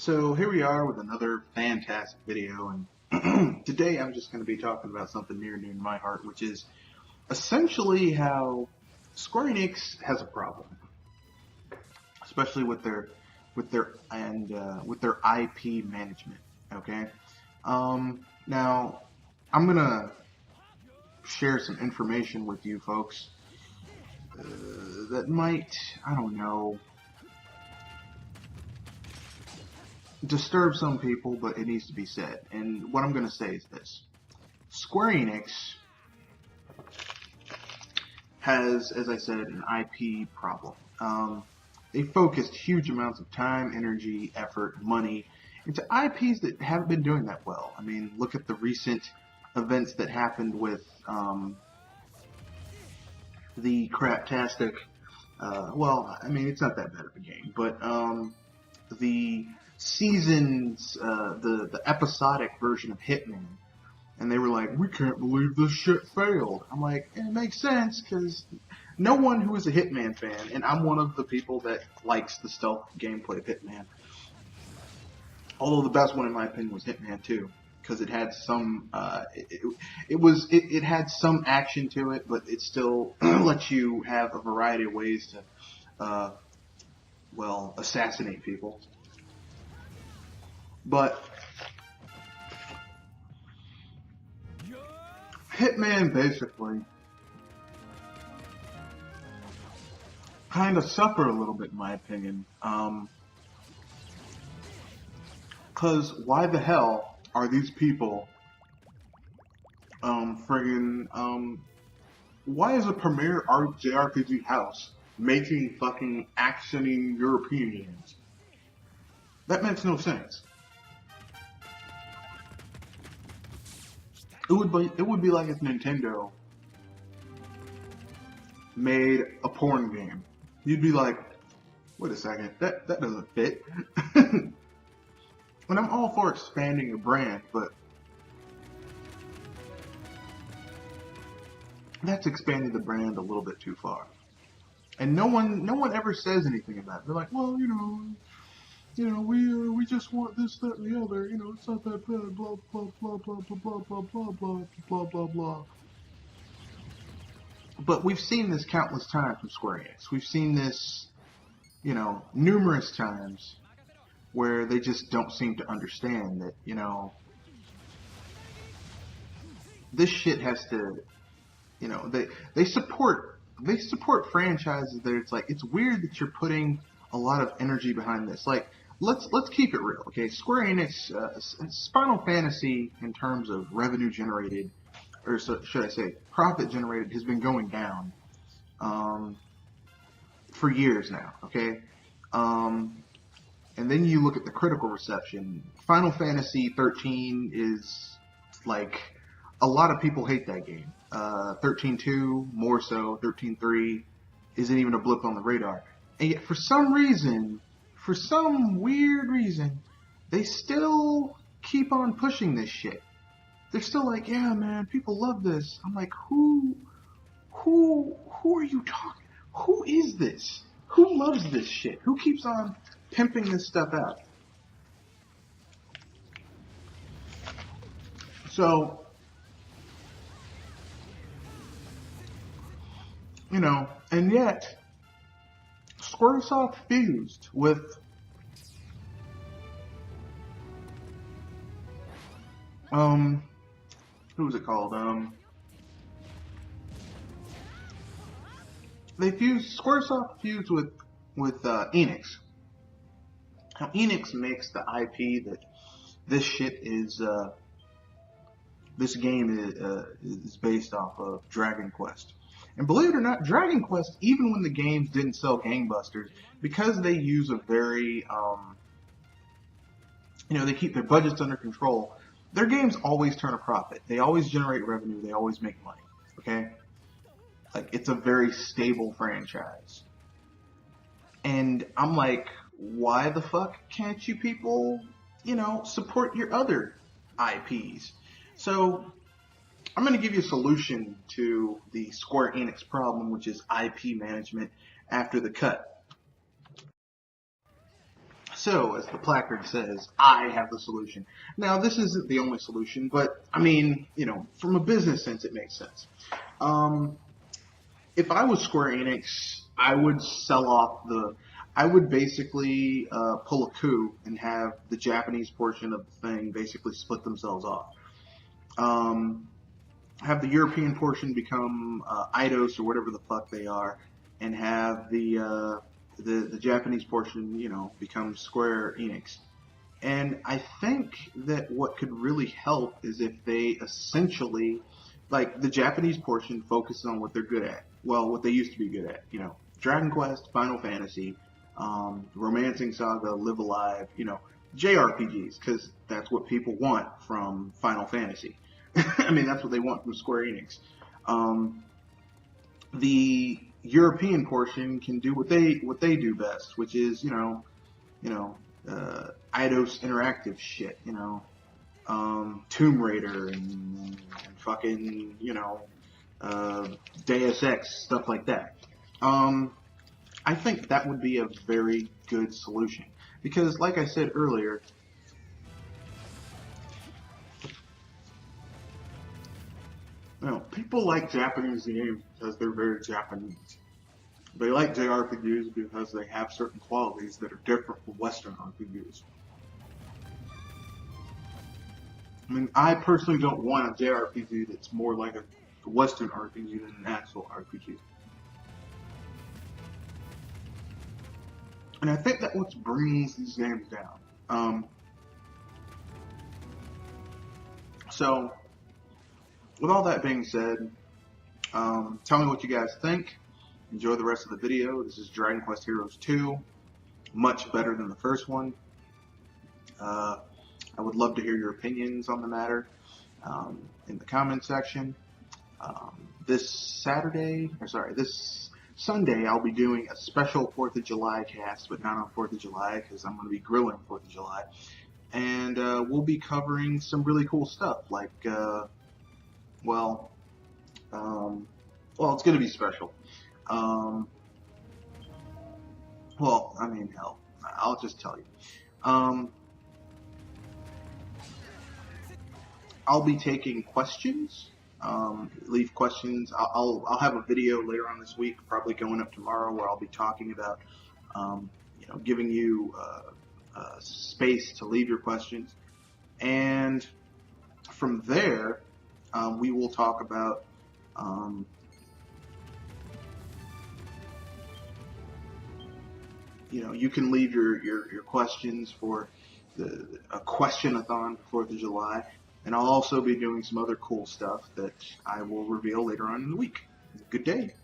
So here we are with another fantastic video, and today I'm just going to be talking about something near and dear to my heart, which is essentially how Squenix has a problem, especially with their IP management. Okay, now I'm gonna share some information with you folks that might, I don't know, disturb some people, but it needs to be said. And what I'm going to say is this. Squenix has, as I said, an IP problem. They focused huge amounts of time, energy, effort, money into IPs that haven't been doing that well. I mean, look at the recent events that happened with the craptastic, well, I mean, it's not that bad of a game, but the seasons, the episodic version of Hitman, and they were like, we can't believe this shit failed. I'm like, it makes sense, because no one who is a Hitman fan, and I'm one of the people that likes the stealth gameplay of Hitman, although the best one in my opinion was Hitman 2, because it had some, it had some action to it, but it still lets you have a variety of ways to, well, assassinate people. But Hitman basically kind of suffered a little bit, in my opinion. Because why the hell are these people why is a premier JRPG house making fucking actioning European games? That makes no sense. It would be like if Nintendo made a porn game. You'd be like, wait a second, that doesn't fit. And I'm all for expanding a brand, but that's expanding the brand a little bit too far. And no one ever says anything about it. They're like, well, we just want this, that, and the other. It's not that bad. Blah blah blah blah blah blah blah blah blah blah blah blah. But we've seen this countless times from Square Enix. We've seen this, numerous times, where they just don't seem to understand that, this shit has to, they support franchises that it's like, it's weird that you're putting a lot of energy behind this. Like, let's keep it real, okay? Square Enix, Final Fantasy, in terms of revenue generated, or should I say profit generated, has been going down for years now, okay? And then you look at the critical reception. Final Fantasy 13 is like, a lot of people hate that game. 13.2 more so. 13.3 isn't even a blip on the radar. And yet, for some weird reason, they still keep on pushing this shit. They're still like, yeah, man, people love this. I'm like, who are you talking? Who is this? Who loves this shit? Who keeps on pimping this stuff out? So, and yet, Squaresoft fused with who was it called? Squaresoft fused with Enix. Now Enix makes the IP that this shit is this game is based off of Dragon Quest. And believe it or not, Dragon Quest, even when the games didn't sell gangbusters, because they use a very, they keep their budgets under control, their games always turn a profit. They always generate revenue. They always make money, okay? Like, it's a very stable franchise. And I'm like, why the fuck can't you people, support your other IPs? So, I'm going to give you a solution to the Square Enix problem, which is IP management after the cut. So, as the placard says, I have the solution. Now, this isn't the only solution, but I mean, from a business sense, it makes sense. Um, if I was Square Enix, I would sell off I would basically pull a coup and have the Japanese portion of the thing basically split themselves off. Um, have the European portion become Eidos or whatever the fuck they are, and have the Japanese portion, become Square Enix. And I think that what could really help is if they essentially, like the Japanese portion, focuses on what they're good at. Well, what they used to be good at, Dragon Quest, Final Fantasy, Romancing Saga, Live Alive, JRPGs, because that's what people want from Final Fantasy. I mean, that's what they want from Square Enix. The European portion can do what they do best, which is Eidos interactive shit, Tomb Raider and fucking Deus Ex, stuff like that. I think that would be a very good solution because, like I said earlier, people like Japanese games because they're very Japanese. They like JRPGs because they have certain qualities that are different from Western RPGs. I mean, I personally don't want a JRPG that's more like a Western RPG than an actual RPG. And I think that's what brings these games down. So, with all that being said, tell me what you guys think. Enjoy the rest of the video. This is Dragon Quest Heroes 2. Much better than the first one. I would love to hear your opinions on the matter in the comment section. This Sunday, I'll be doing a special 4th of July cast, but not on 4th of July because I'm going to be grilling 4th of July. And we'll be covering some really cool stuff, like, it's going to be special. Hell, I'll just tell you. I'll be taking questions. Leave questions. I'll have a video later on this week, probably going up tomorrow, where I'll be talking about, giving you space to leave your questions, and from there, we will talk about. You can leave your questions for a Questionathon for 4th of July. And I'll also be doing some other cool stuff that I will reveal later on in the week. Good day.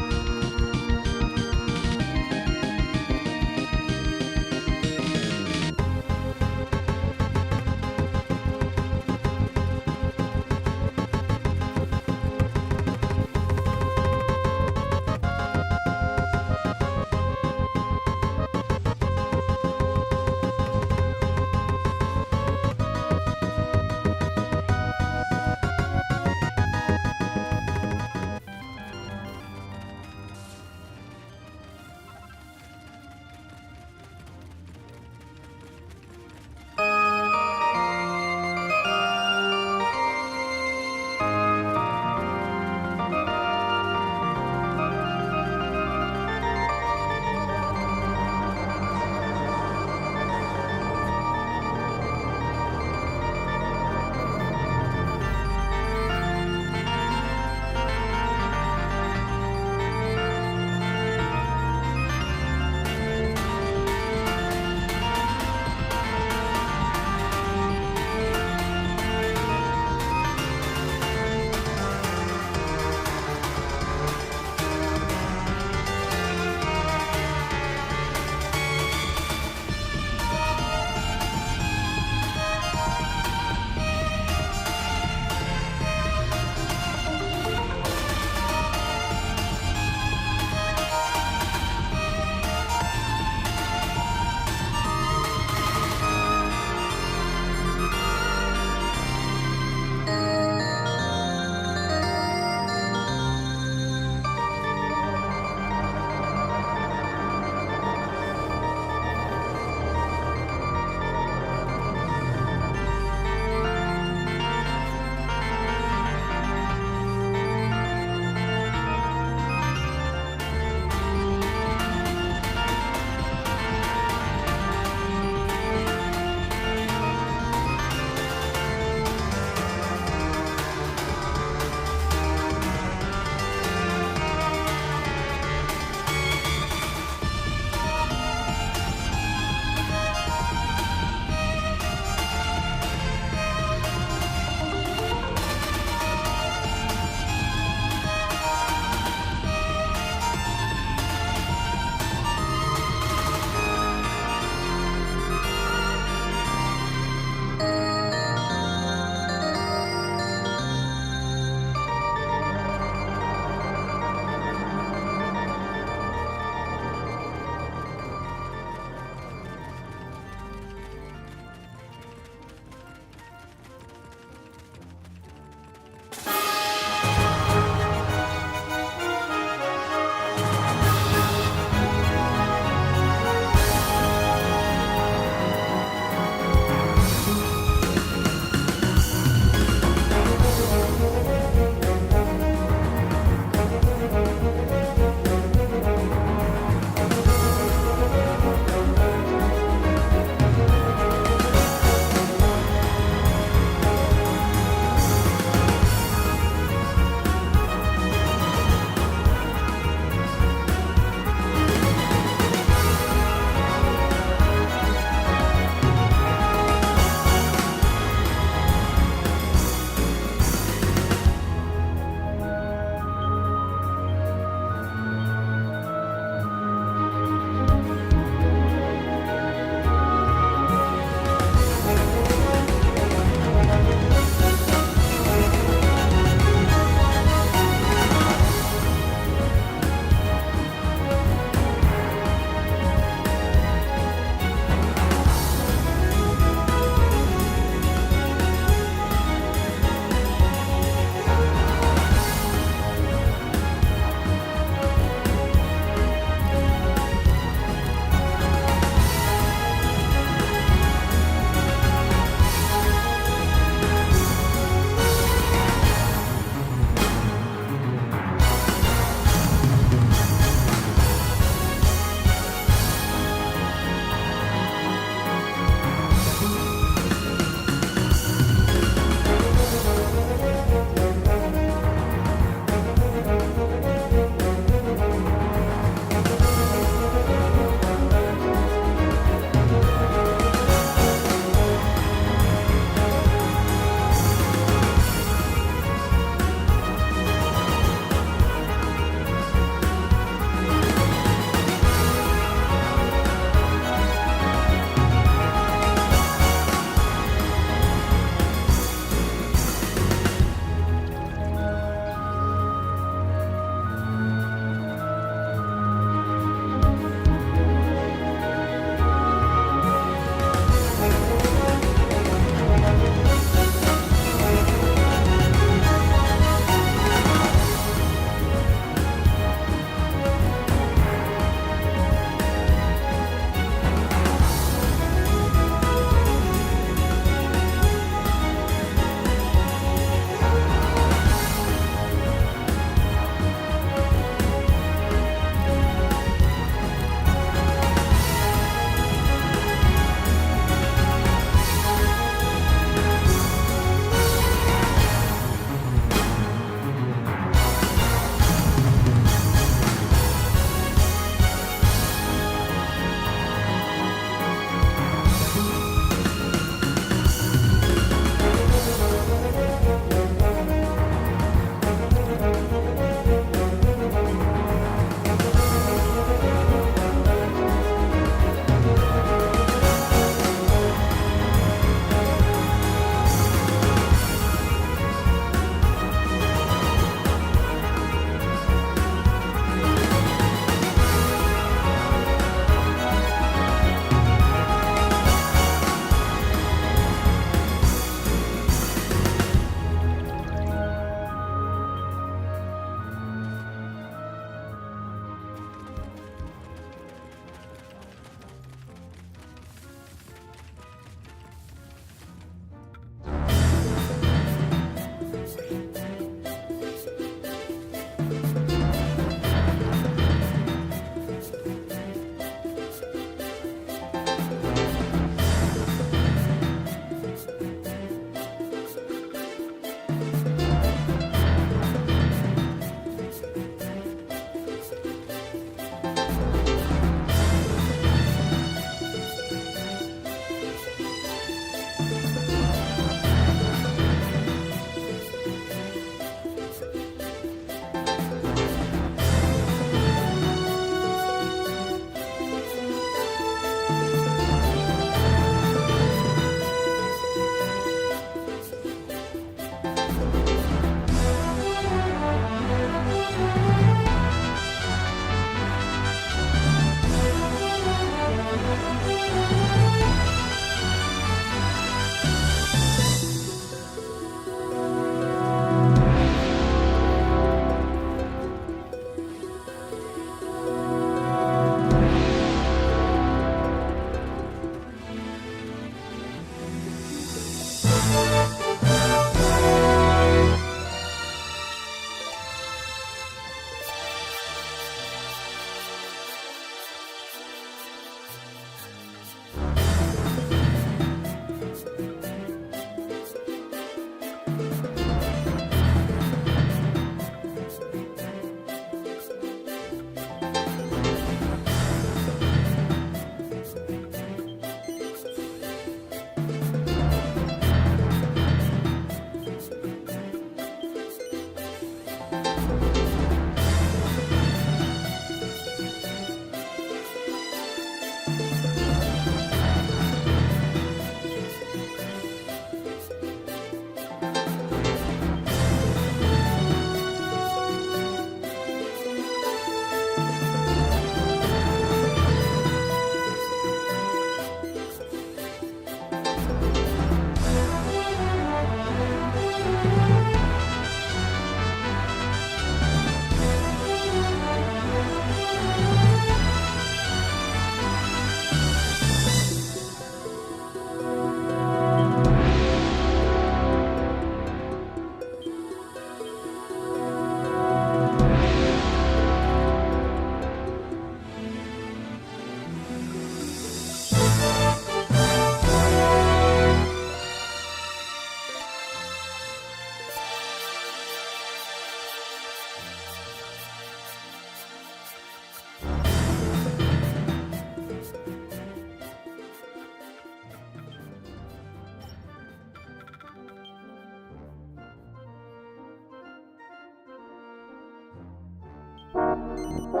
I'm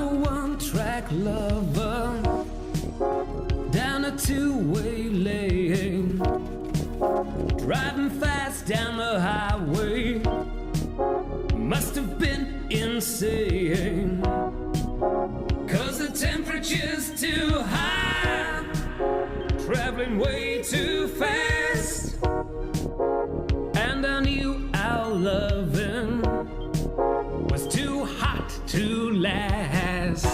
a one-track lover, down a two-way lane, driving fast down the highway, must have been insane, 'cause the temperature's too high, traveling way too fast, and I knew our loving was too hot to last.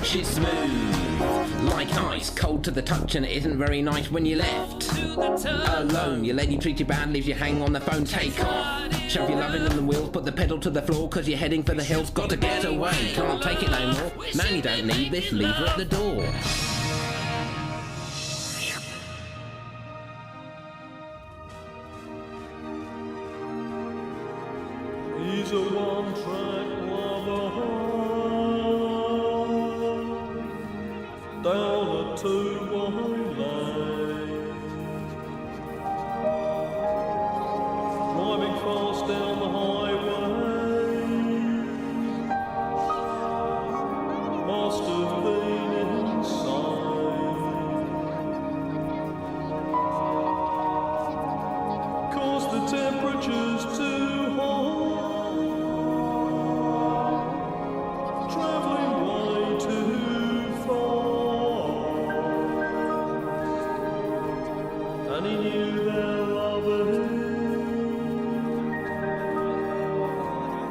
She's smooth, like ice, cold to the touch, and it isn't very nice when you left alone. Your lady treats you bad, leaves you hanging on the phone. Take off, shove your loving in the wheels, put the pedal to the floor, 'cause you're heading for the hills. Got to get away, can't take it no more. Man, you don't need this, leave her at the door. He's a one-track lover, down a two-way lane, driving fast down the highway, must have been insane, 'cause the temperature's too hot, traveling way too far, and he knew their loving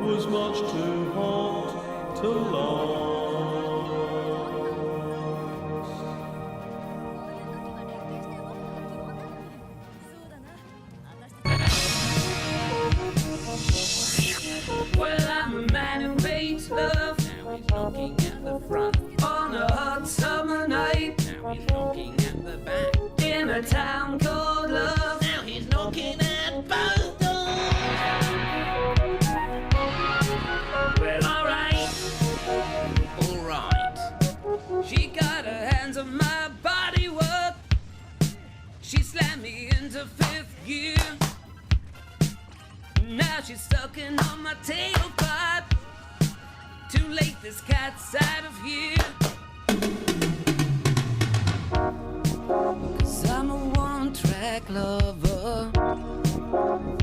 was much too hot to last. Well, I'm a man who makes love. Now he's knocking at the front. On a hot summer night. Now he's knocking at the back. In a town called love. Now he's knocking at both doors. Well, alright. She got her hands on my body work. She slammed me into fifth gear. Now she's sucking on my tailpipe. Too late, this cat's out of here. 'Cause I'm a one-track lover.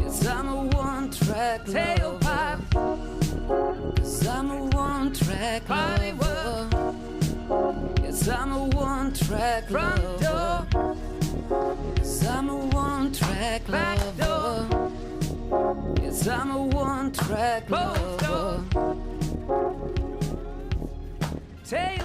Yes, I'm a one-track tailpipe. 'Cause I'm a one-track lover. Yes, I'm a one-track lover. Yes, I'm a one-track lover. Yes, I'm a one-track lover. Tail